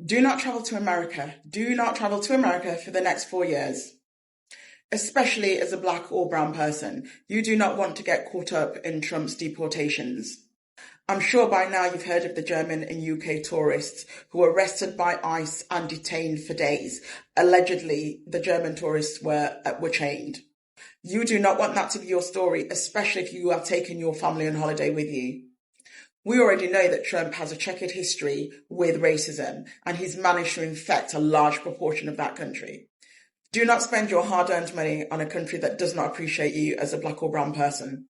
Do not travel to America. Do not travel to America for the next 4 years. Especially as a black or brown person, you do not want to get caught up in Trump's deportations. I'm sure by now you've heard of the German and UK tourists who were arrested by ICE and detained for days. Allegedly, the German tourists were chained. You do not want that to be your story, especially if you have taken your family on holiday with you. We already know that Trump has a checkered history with racism, and he's managed to infect a large proportion of that country. Do not spend your hard-earned money on a country that does not appreciate you as a black or brown person.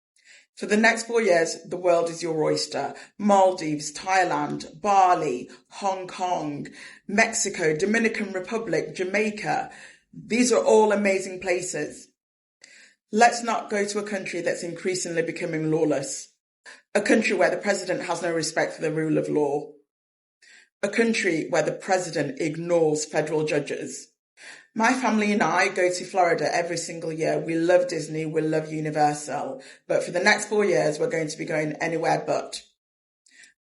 For the next 4 years, the world is your oyster. Maldives, Thailand, Bali, Hong Kong, Mexico, Dominican Republic, Jamaica. These are all amazing places. Let's not go to a country that's increasingly becoming lawless. A country where the president has no respect for the rule of law. A country where the president ignores federal judges. My family and I go to Florida every single year. We love Disney, we love Universal, but for the next 4 years, we're going to be going anywhere but.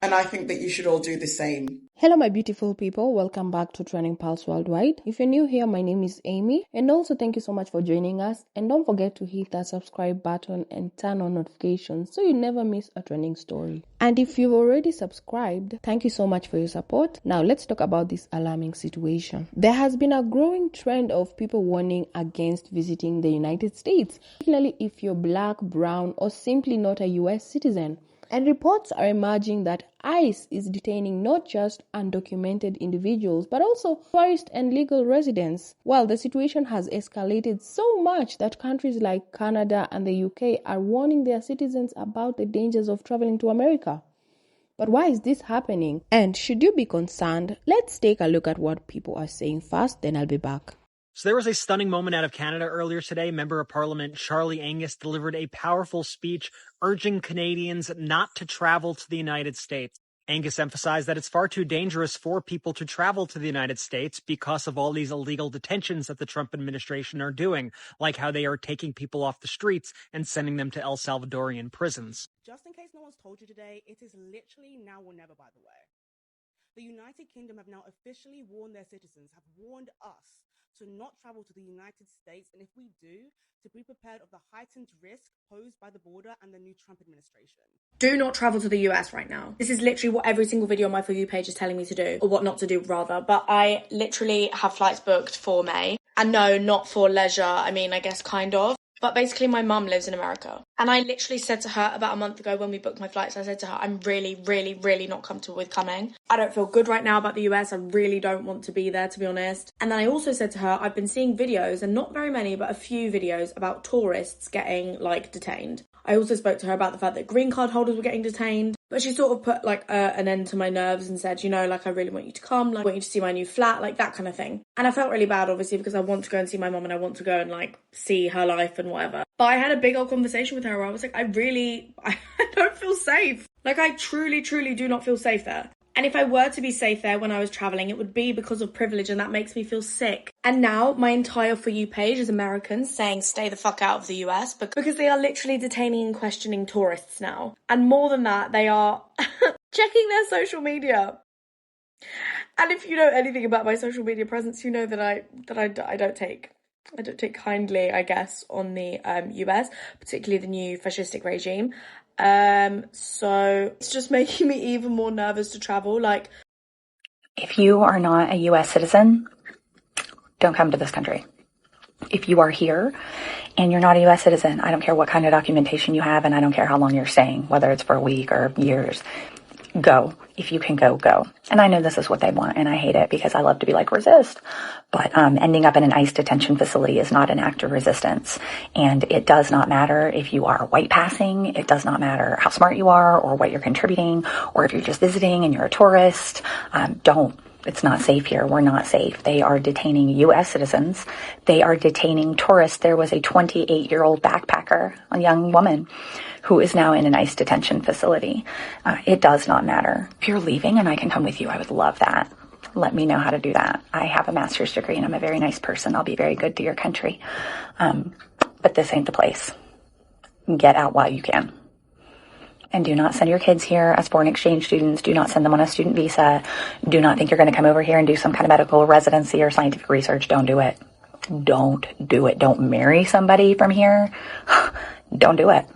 And I think that you should all do the same. Hello my beautiful people, welcome back to Trending Pulse Worldwide. If you're new here, my name is Amy, and also thank you so much for joining us, and don't forget to hit that subscribe button and turn on notifications so you never miss a trending story. And if you've already subscribed, thank you so much for your support. Now let's talk about this alarming situation. There has been a growing trend of people warning against visiting the United States, particularly if you're black, brown, or simply not a US citizen. And reports are emerging that ICE is detaining not just undocumented individuals, but also tourist and legal residents. While the situation has escalated so much that countries like Canada and the UK are warning their citizens about the dangers of traveling to America. But why is this happening? And should you be concerned? Let's take a look at what people are saying first, then I'll be back. So there was a stunning moment out of Canada earlier today. Member of Parliament Charlie Angus delivered a powerful speech urging Canadians not to travel to the United States. Angus emphasized that it's far too dangerous for people to travel to the United States because of all these illegal detentions that the Trump administration are doing, like how they are taking people off the streets and sending them to El Salvadorian prisons. Just in case no one's told you today, it is literally now or never, by the way. The United Kingdom have now officially warned their citizens, have warned us to not travel to the United States, and if we do, to be prepared of the heightened risk posed by the border and the new Trump administration. Do not travel to the US right now. This is literally what every single video on my For You page is telling me to do, or what not to do rather, but I literally have flights booked for May. And no, not for leisure, I mean, I guess kind of. But basically my mum lives in America. And I literally said to her about a month ago when we booked my flights, I said to her, I'm really, really, really not comfortable with coming. I don't feel good right now about the US. I really don't want to be there, to be honest. And then I also said to her, I've been seeing videos, and not very many, but a few videos about tourists getting detained. I also spoke to her about the fact that green card holders were getting detained, but she sort of put an end to my nerves and said, I really want you to come, I want you to see my new flat, that kind of thing. And I felt really bad, obviously, because I want to go and see my mum and I want to go and see her life and whatever. But I had a big old conversation with her where I was like, I don't feel safe. I truly, truly do not feel safe there. And if I were to be safe there when I was traveling, it would be because of privilege, and that makes me feel sick. And now my entire For You page is Americans saying stay the fuck out of the US because they are literally detaining and questioning tourists now. And more than that, they are checking their social media. And if you know anything about my social media presence, you know that I don't take kindly, I guess, on the US, particularly the new fascistic regime. So it's just making me even more nervous to travel. If you are not a US citizen, don't come to this country. If you are here and you're not a US citizen, I don't care what kind of documentation you have, and I don't care how long you're staying, whether it's for a week or years, go. If you can go, go. And I know this is what they want, and I hate it because I love to be resist. But ending up in an ICE detention facility is not an act of resistance. And it does not matter if you are white passing. It does not matter how smart you are or what you're contributing, or if you're just visiting and you're a tourist. Don't. It's not safe here. We're not safe. They are detaining U.S. citizens. They are detaining tourists. There was a 28-year-old backpacker, a young woman, who is now in an ICE detention facility. It does not matter. If you're leaving and I can come with you, I would love that. Let me know how to do that. I have a master's degree and I'm a very nice person. I'll be very good to your country. But this ain't the place. Get out while you can. And do not send your kids here as foreign exchange students. Do not send them on a student visa. Do not think you're going to come over here and do some kind of medical residency or scientific research. Don't do it. Don't do it. Don't marry somebody from here. Don't do it.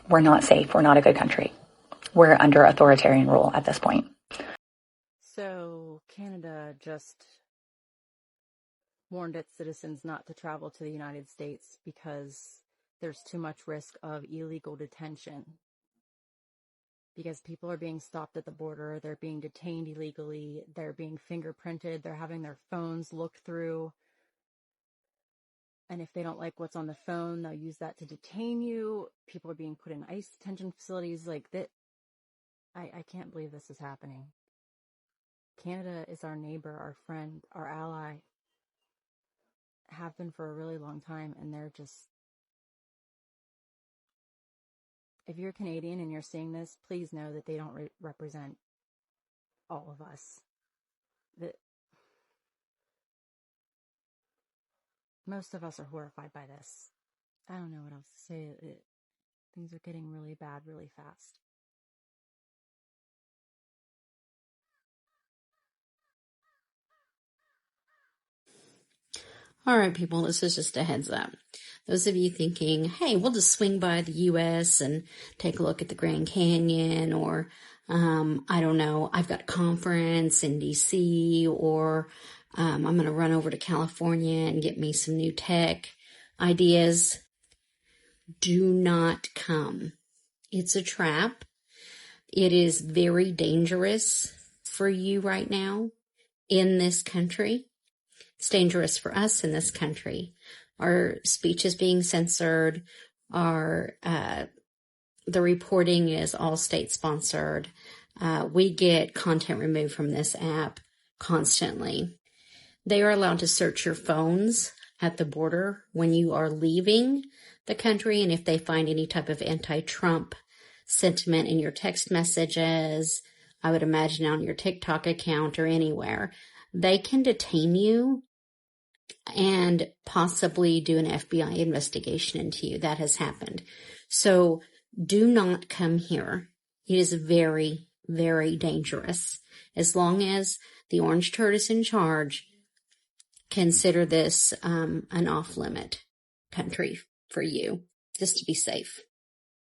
We're not safe. We're not a good country. We're under authoritarian rule at this point. So Canada just warned its citizens not to travel to the United States because there's too much risk of illegal detention. Because people are being stopped at the border, they're being detained illegally, they're being fingerprinted, they're having their phones looked through. And if they don't like what's on the phone, they'll use that to detain you. People are being put in ICE detention facilities like that. I can't believe this is happening. Canada is our neighbor, our friend, our ally. Have been for a really long time, and they're just... If you're Canadian and you're seeing this, please know that they don't represent all of us. That most of us are horrified by this. I don't know what else to say. Things are getting really bad really fast. All right, people, this is just a heads up. Those of you thinking, hey, we'll just swing by the U.S. and take a look at the Grand Canyon, or, I don't know, I've got a conference in D.C., or I'm going to run over to California and get me some new tech ideas. Do not come. It's a trap. It is very dangerous for you right now in this country. It's dangerous for us in this country. Our speech is being censored. The reporting is all state-sponsored. We get content removed from this app constantly. They are allowed to search your phones at the border when you are leaving the country, and if they find any type of anti-Trump sentiment in your text messages, I would imagine on your TikTok account or anywhere, they can detain you and possibly do an FBI investigation into you. That has happened. So do not come here. It is very, very dangerous. As long as the orange turd is in charge, consider this an off-limit country for you, just to be safe.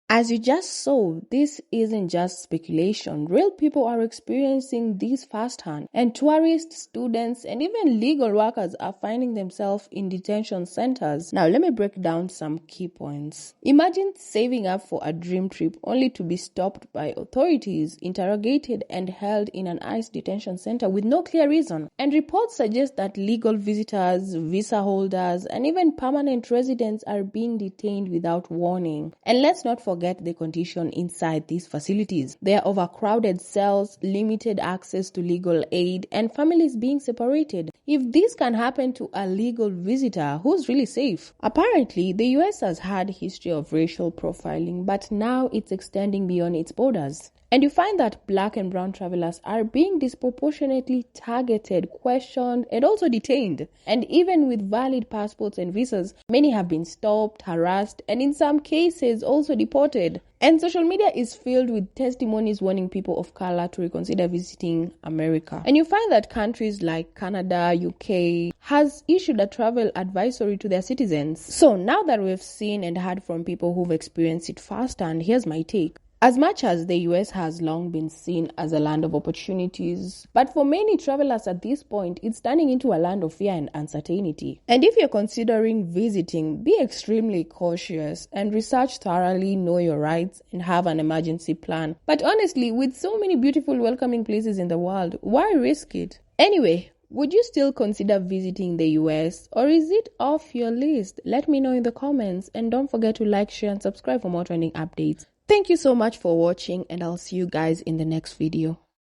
As you just saw, this isn't just speculation. Real people are experiencing this firsthand, and tourists, students, and even legal workers are finding themselves in detention centers. Now, let me break down some key points. Imagine saving up for a dream trip only to be stopped by authorities, interrogated, and held in an ICE detention center with no clear reason. And reports suggest that legal visitors, visa holders, and even permanent residents are being detained without warning. And let's not forget the condition inside these facilities. There are overcrowded cells, limited access to legal aid, and families being separated. If this can happen to a legal visitor, who's really safe? Apparently, the US has had a history of racial profiling, but now it's extending beyond its borders. And you find that black and brown travelers are being disproportionately targeted, questioned, and also detained. And even with valid passports and visas, many have been stopped, harassed, and in some cases also deported. And social media is filled with testimonies warning people of color to reconsider visiting America. And you find that countries like Canada, UK has issued a travel advisory to their citizens. So now that we've seen and heard from people who've experienced it firsthand, here's my take. As much as the US has long been seen as a land of opportunities, but for many travelers at this point, it's turning into a land of fear and uncertainty. And if you're considering visiting, be extremely cautious and research thoroughly, know your rights, and have an emergency plan. But honestly, with so many beautiful, welcoming places in the world, why risk it? Anyway, would you still consider visiting the US, or is it off your list? Let me know in the comments, and don't forget to like, share, and subscribe for more trending updates. Thank you so much for watching, and I'll see you guys in the next video.